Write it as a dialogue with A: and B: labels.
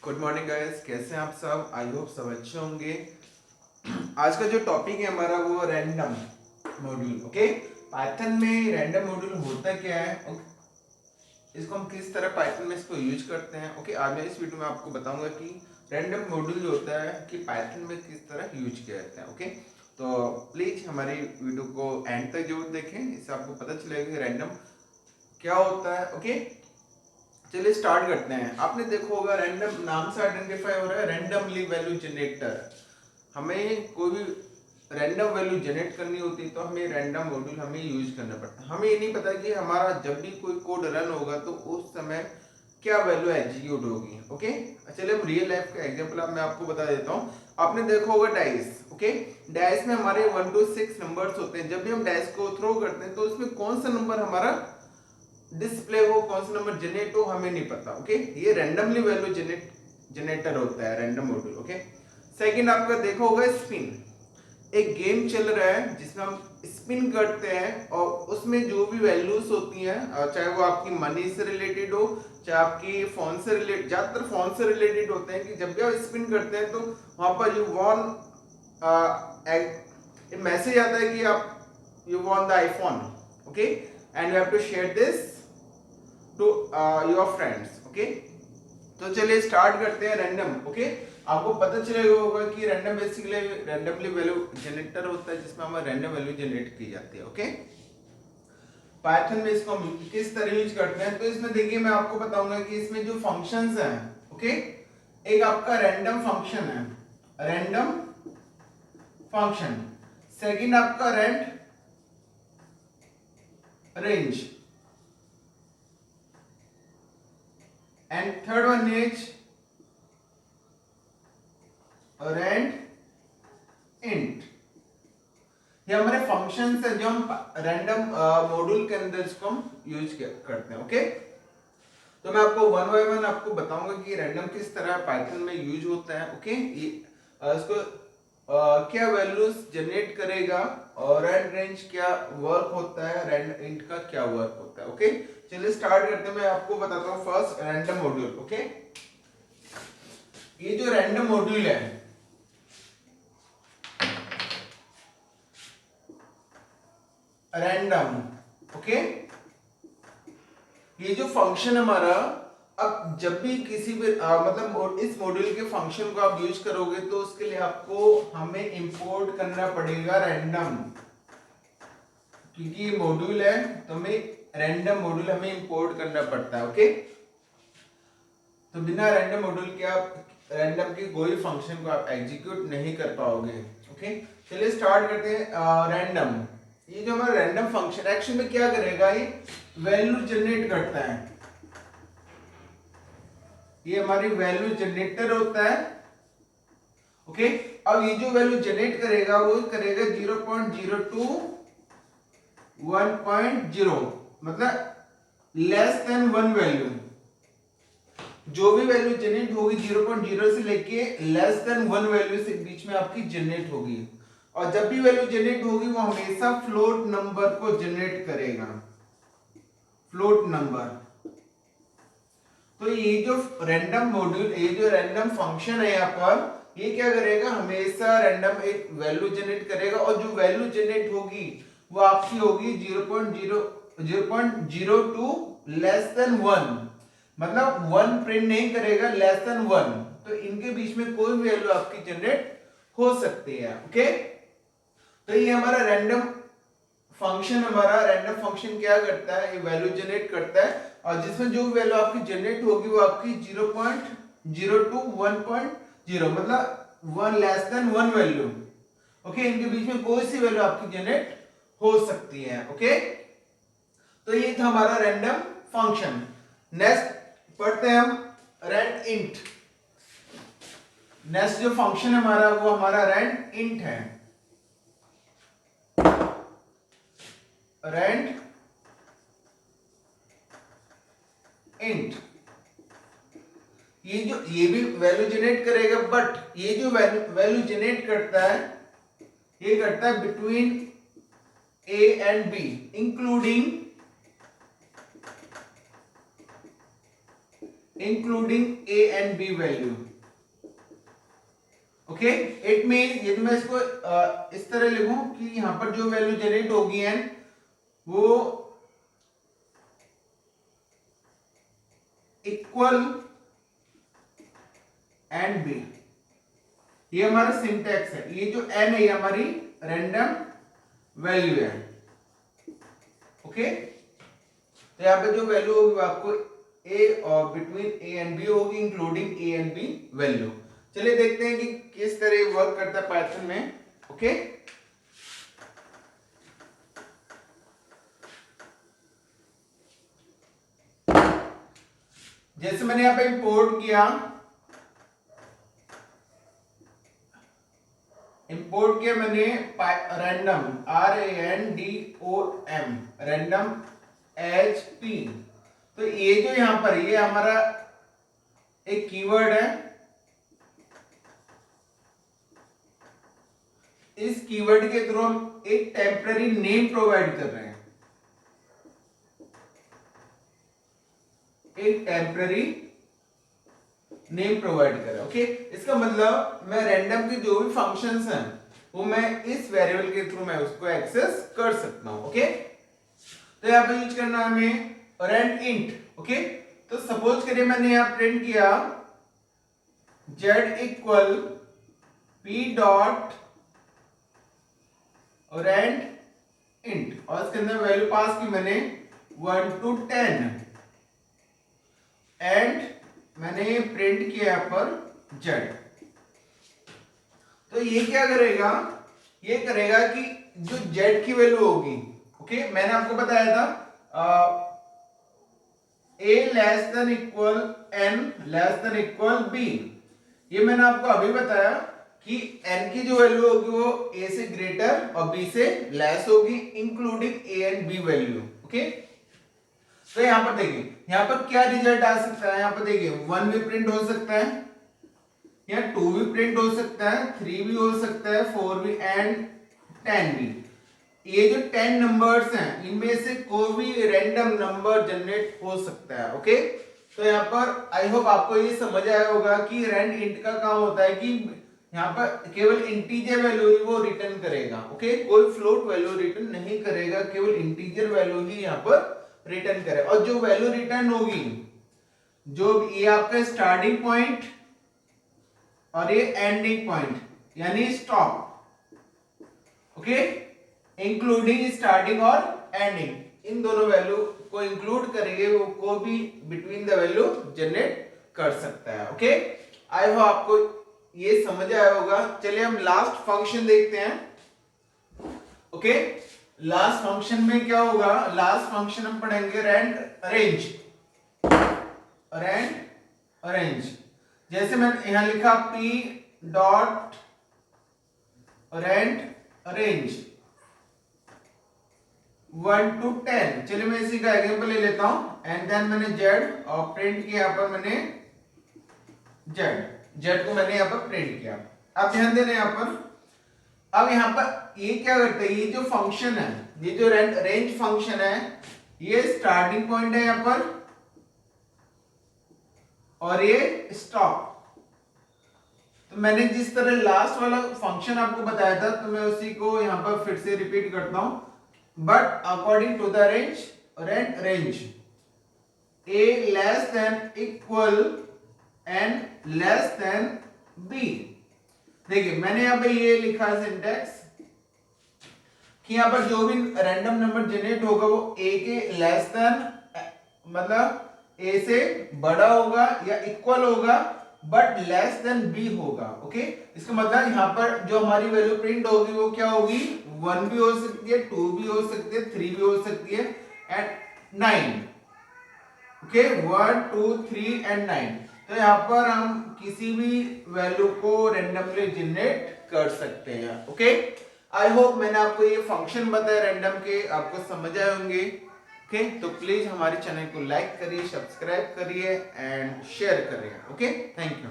A: Good morning guys, कैसे हैं आप सब। आई होप सब अच्छे होंगे। आज का जो टॉपिक है हमारा वो रैंडम मॉड्यूल। ओके, पाइथन में रैंडम मॉड्यूल होता क्या है, इसको हम किस तरह पाइथन में इसको यूज करते हैं। ओके, आज मैं इस वीडियो में आपको बताऊंगा कि रैंडम मॉड्यूल जो होता है कि पाइथन में किस तरह यूज किया जाता है। ओके, तो प्लीज हमारी वीडियो को एंड तक जरूर देखें, इससे आपको पता चलेगा कि रैंडम क्या होता है। ओके, चलिए स्टार्ट करते हैं। आपने देखा होगा रैंडम नाम से आइडेंटिफाई हो रहा है रैंडमली वैल्यू जनरेटर। हमें कोई भी रैंडम वैल्यू जनरेट करनी होती है तो हमें रैंडम मॉड्यूल हमें यूज करना पड़ता है। हमें ये नहीं पता कि हमारा जब भी कोई कोड रन होगा तो उस समय क्या वैल्यू एग्जीक्यूट होगी। ओके, चलिए हम रियल लाइफ का एग्जांपल मैं आपको बता देता हूँ। आपने देखा होगा डाइस। ओके, डाइस में हमारे 1 to 6 नंबर्स होते हैं। जब भी हम डाइस को थ्रो करते हैं तो उसमें कौन सा नंबर हमारा डिस्प्ले हो, कौन सा नंबर जनरेट हो, हमें नहीं पता। ओके, ये रैंडमली वैल्यू जनरेटर होता है रैंडम मॉड्यूल। ओके, सेकंड आपका देखा होगा स्पिन। एक गेम चल रहा है जिसमें हम स्पिन करते हैं और उसमें जो भी वैल्यूज होती हैं, चाहे वो आपकी मनी से रिलेटेड हो, चाहे आपकी फोन से रिलेटेड, ज्यादातर फोन से रिलेटेड होते हैं कि जब भी आप स्पिन करते हैं तो वहां पर यू वॉन एक मैसेज आता है कि आप you won the iPhone. Okay, and you have to share this to your friends. Okay, तो चलिए स्टार्ट करते हैं रैंडम। ओके, आपको पता चलेगा होगा कि random basically randomly value generator होता है जिसमें हमें रैंडम वैल्यू जनरेट की जाती है। ओके, पाइथन में इसको हम किस तरह यूज करते हैं, तो इसमें देखिए मैं आपको बताऊंगा कि इसमें जो फंक्शंस हैं। ओके, एक आपका रैंडम फंक्शन है, रैंडम फंक्शन। सेकंड आपका range, and third one is rand int. ये हमारे फंक्शंस है जो हम रैंडम मॉड्यूल के अंदर इसको हम यूज करते हैं। ओके, तो मैं आपको वन बाय वन आपको बताऊंगा कि रैंडम किस तरह पाइथन में यूज होता है। ओके, ये इसको क्या वैल्यूज जनरेट करेगा और रैंड रेंज क्या वर्क होता है, रैंड इंट का क्या वर्क होता है। ओके, चलिए स्टार्ट करते हैं। मैं आपको बताता हूँ फर्स्ट रैंडम मॉड्यूल। ओके, ये जो रैंडम मॉड्यूल है, रैंडम। ओके, ये जो फंक्शन हमारा, अब जब भी किसी भी मतलब इस मॉड्यूल के फंक्शन को आप यूज करोगे तो उसके लिए आपको हमें इंपोर्ट करना पड़ेगा रैंडम, क्योंकि ये मॉड्यूल है तो हमें रैंडम मॉड्यूल हमें इंपोर्ट करना पड़ता है। ओके, तो बिना रैंडम मॉड्यूल के आप रैंडम के कोई फंक्शन को आप एग्जीक्यूट नहीं कर पाओगे। ओके, चलिए स्टार्ट करते हैं। रैंडम, ये जो हमारा रैंडम फंक्शन एक्शन में क्या करेगा, ये वैल्यू जनरेट करता है। ये हमारी वैल्यू जनरेटर होता है। ओके, अब ये जो वैल्यू जनरेट करेगा वो करेगा 0.02 1.0, मतलब लेस देन वन वैल्यू। जो भी वैल्यू जनरेट होगी 0.0 से लेके लेस देन वन वैल्यू से बीच में आपकी जनरेट होगी। और जब भी वैल्यू जनरेट होगी वो हमेशा फ्लोट नंबर को जनरेट करेगा, फ्लोट नंबर। तो ये जो रैंडम मॉड्यूल, ये जो रैंडम फंक्शन है यहाँ पर, ये क्या करेगा, हमेशा रैंडम एक वैल्यू जनरेट करेगा और जो वैल्यू जनरेट होगी वो आपकी होगी 0.02 लेस देन वन, मतलब वन प्रिंट नहीं करेगा, लेस देन वन। तो इनके बीच में कोई भी वैल्यू आपकी जनरेट हो सकती है। ओके, तो ये हमारा रैंडम फंक्शन, हमारा रैंडम फंक्शन क्या करता है, ये वैल्यू जनरेट करता है और जिसमें जो वैल्यू आपकी जनरेट होगी वो आपकी 0.02 1.0, मतलब one less than one value. Okay, इनके बीच में कोई सी वैल्यू आपकी जनरेट हो सकती है। ओके, तो ये था हमारा रैंडम फंक्शन। नेक्स्ट पढ़ते हैं हम रैंड इंट। नेक्स्ट जो फंक्शन हमारा वो हमारा रैंड इंट है, रैंड इंट। ये भी वैल्यू जनरेट करेगा, बट ये जो वैल्यू जनरेट करता है ये करता है between A and B, including A and B value. Okay, it mean यदि मैं इसको इस तरह लिखूं कि यहां पर जो वैल्यू जनरेट होगी एन वो इक्वल एंड बी, ये हमारा सिंटैक्स है। ये जो एन है ये हमारी रैंडम वैल्यू है। ओके, तो यहां पे जो वैल्यू होगी वो आपको ए और बिटवीन ए एंड बी होगी, including A and B value. चलिए देखते हैं कि किस तरह वर्क करता है पाइथन में। ओके, जैसे मैंने यहां पे इंपोर्ट किया, मैंने रैंडम RANDOM रैंडम HP। तो ये जो यहां पर ये हमारा एक कीवर्ड है, इस कीवर्ड के थ्रू हम एक टेम्पररी नेम प्रोवाइड कर रहे हैं, एक टेम्पररी नेम प्रोवाइड कर रहा है। ओके, इसका मतलब मैं रैंडम के जो भी फंक्शंस हैं वो मैं इस वेरिएबल के थ्रू मैं उसको एक्सेस कर सकता हूं। ओके, तो यहां पे यूज करना है हमें रैंड इंट। ओके, तो सपोज करिए मैंने यहां प्रिंट किया z equal p dot rand int और इसके अंदर वैल्यू पास की मैंने 1 to 10 एंड मैंने प्रिंट किया यहां पर z। तो ये क्या करेगा, ये करेगा कि जो z की वैल्यू होगी, ओके, मैंने आपको बताया था a less than equal n less than equal b। ये मैंने आपको अभी बताया कि n की जो वैल्यू होगी वो a से ग्रेटर और b से लेस होगी, including a and b value. Okay, तो यहां पर देखिए यहां पर क्या रिजल्ट आ सकता है, यहां पर देखिए 1 भी प्रिंट हो सकता है, या 2 भी प्रिंट हो सकता है, 3 भी हो सकता है, 4 भी एंड 10 भी। ये जो 10 नंबर्स हैं इनमें से कोई भी रैंडम नंबर जनरेट हो सकता है। ओके, तो यहाँ पर आई होप आपको ये समझ आया होगा कि रैंड इंट का काम होता है कि यहाँ पर केवल इंटीजर वैल्यू ही वो रिटर्न करेगा। ओके, कोई फ्लोट वैल्यू रिटर्न नहीं करेगा, केवल इंटीजर वैल्यू ही यहाँ पर रिटर्न करेगा। और जो वैल्यू रिटर्न होगी, जो ये आपका स्टार्टिंग पॉइंट और ये एंडिंग पॉइंट यानी स्टॉप, ओके, इंक्लूडिंग स्टार्टिंग और एंडिंग, इन दोनों वैल्यू को इंक्लूड करेंगे, वो को भी बिटवीन द वैल्यू जनरेट कर सकता है। ओके, आई होप आपको ये समझ आया होगा। चलिए हम लास्ट फंक्शन देखते हैं। ओके, लास्ट फंक्शन में क्या होगा, लास्ट फंक्शन हम पढ़ेंगे रैंड अरेंज। रैंड अरेंज जैसे मैंने यहां लिखा p dot rand range 1 to 10। चलिए मैं इसी का एग्जांपल ले लेता हूं एंड देन मैंने z और प्रिंट किया, यहां पर मैंने z को मैंने यहां पर प्रिंट किया। अब ध्यान देना यहां पर, अब यहां पर ये क्या करता है, ये जो फंक्शन है, ये जो रेंज फंक्शन है, ये स्टार्टिंग पॉइंट है यहां पर और ये स्टॉप। तो मैंने जिस तरह लास्ट वाला फंक्शन आपको बताया था तो मैं उसी को यहां पर फिर से रिपीट करता हूं, but according to the range a less than equal n less than b। देखिए मैंने यहां पे ये लिखा है सिंटैक्स कि यहां पर जो भी रैंडम नंबर जनरेट होगा वो a के लेस देन, मतलब a से बड़ा होगा या इक्वल होगा, बट लेस देन b होगा। ओके, इसका मतलब यहां पर जो हमारी वैल्यू प्रिंट होगी वो क्या होगी, 1 भी हो सकती है, 2 भी हो सकती है, 3 भी हो सकती है एंड 9। Okay, 1 2 3 and 9। तो यहां पर हम किसी भी वैल्यू को रैंडमली जनरेट कर सकते हैं। ओके, आई होप मैंने आपको ये फंक्शन बताया रैंडम के, आपको समझ आए होंगे। ओके, तो प्लीज हमारे चैनल को लाइक करिए, सब्सक्राइब करिए एंड शेयर करिए। Okay, thank you.